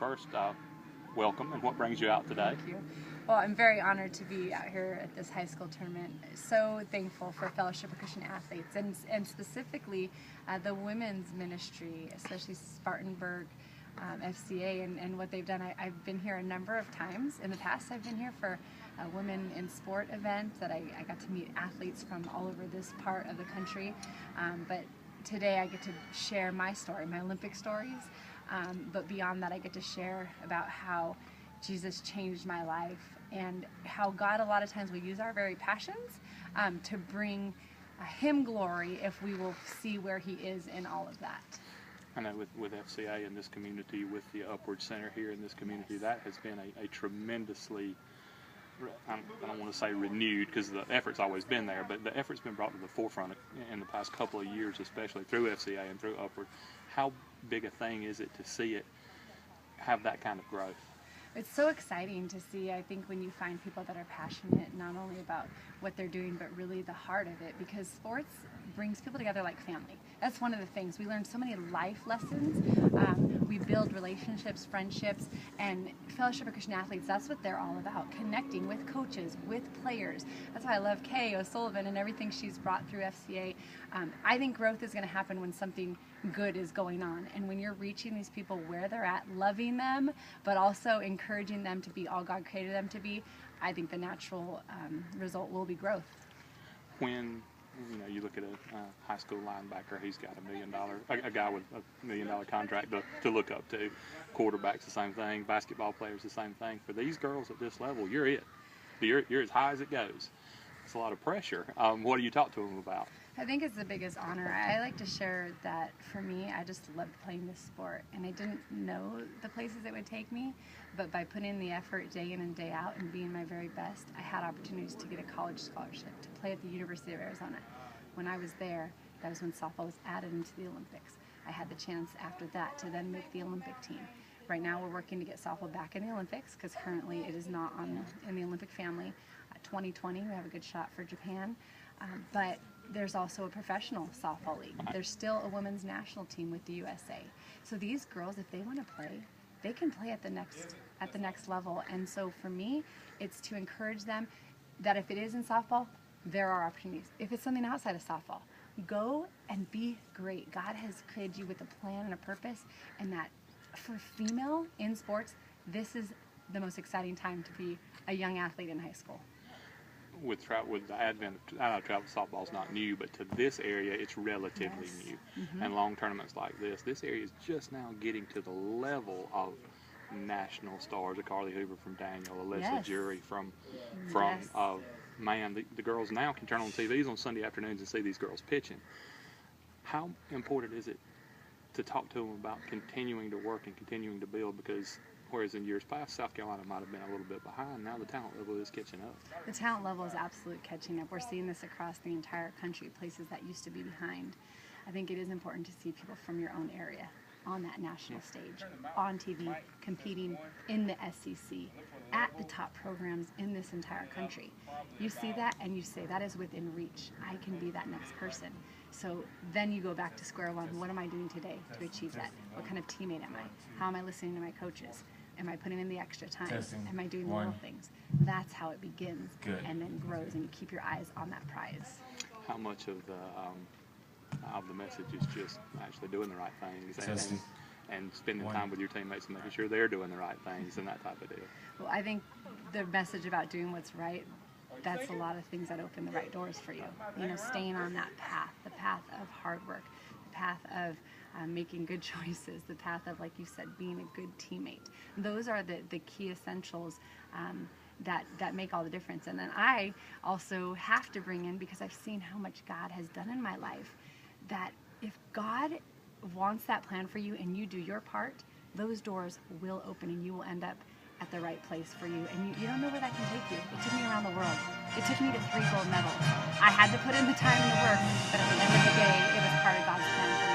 first, welcome, and what brings you out today? Thank you. Well, I'm very honored to be out here at this high school tournament. So thankful for Fellowship of Christian Athletes and specifically the women's ministry, especially Spartanburg FCA and what they've done. I've been here a number of times in the past. I've been here for a Women in Sport event that I got to meet athletes from all over this part of the country. But today I get to share my story, my Olympic stories. But beyond that, I get to share about how Jesus changed my life and how God a lot of times will use our very passions to bring Him glory if we will see where He is in all of that. I know with FCA in this community, with the Upward Center here in this community, that has been a tremendously, I don't want to say renewed because the effort's always been there, but the effort's been brought to the forefront in the past couple of years, especially through FCA and through Upward. How big a thing is it to see it have that kind of growth? It's so exciting to see, I think, when you find people that are passionate not only about what they're doing, but really the heart of it, because sports brings people together like family. That's one of the things. We learn so many life lessons. We build relationships, friendships, and Fellowship of Christian Athletes, that's what they're all about, connecting with coaches, with players. That's why I love Kay O'Sullivan and everything she's brought through FCA. I think growth is going to happen when something good is going on, and when you're reaching these people where they're at, loving them, but also encouraging them to be all God created them to be, I think the natural result will be growth. When you look at a high school linebacker, he's got $1 million, a guy with $1 million contract to look up to. Quarterback's the same thing. Basketball players the same thing. For these girls at this level, you're it. You're as high as it goes. It's a lot of pressure. What do you talk to them about? I think it's the biggest honor. I like to share that for me, I just loved playing this sport, and I didn't know the places it would take me, but by putting in the effort day in and day out and being my very best, I had opportunities to get a college scholarship to play at the University of Arizona. When I was there, that was when softball was added into the Olympics. I had the chance after that to then make the Olympic team. Right now we're working to get softball back in the Olympics because currently it is not in the Olympic family. 2020 we have a good shot for Japan, but there's also a professional softball league. There's still a women's national team with the USA. So these girls, if they want to play, they can play at the next level. And so for me, it's to encourage them that if it is in softball, there are opportunities. If it's something outside of softball, go and be great. God has created you with a plan and a purpose, and that for female in sports, this is the most exciting time to be a young athlete in high school. With the advent of travel softball is not new, but to this area it's relatively new. And long tournaments like this area is just now getting to the level of national stars. A Carly Hoover from Daniel, Alyssa Jury from man, the girls now can turn on TVs on Sunday afternoons and see these girls pitching. How important is it to talk to them about continuing to work and continuing to build? Because whereas in years past, South Carolina might have been a little bit behind, now the talent level is catching up. The talent level is absolutely catching up. We're seeing this across the entire country, places that used to be behind. I think it is important to see people from your own area on that national stage, on TV, competing in the SEC, at the top programs in this entire country. You see that and you say, that is within reach. I can be that next person. So then you go back to square one. What am I doing today to achieve that? What kind of teammate am I? How am I listening to my coaches? Am I putting in the extra time? Am I doing the little things? That's how it begins and then grows, and you keep your eyes on that prize. How much of the message is just actually doing the right things and spending time with your teammates and making sure they're doing the right things and that type of deal? Well, I think the message about doing what's right, that's a lot of things that open the right doors for you. You know, staying on that path, the path of hard work, the path of making good choices, the path of, like you said, being a good teammate. Those are the key essentials that make all the difference. And then I also have to bring in, because I've seen how much God has done in my life, that if God wants that plan for you and you do your part, those doors will open and you will end up at the right place for you. And you don't know where that can take you. It took me around the world. It took me to 3 gold medals. I had to put in the time and the work, but at the end of the day, it was part of God's plan for me.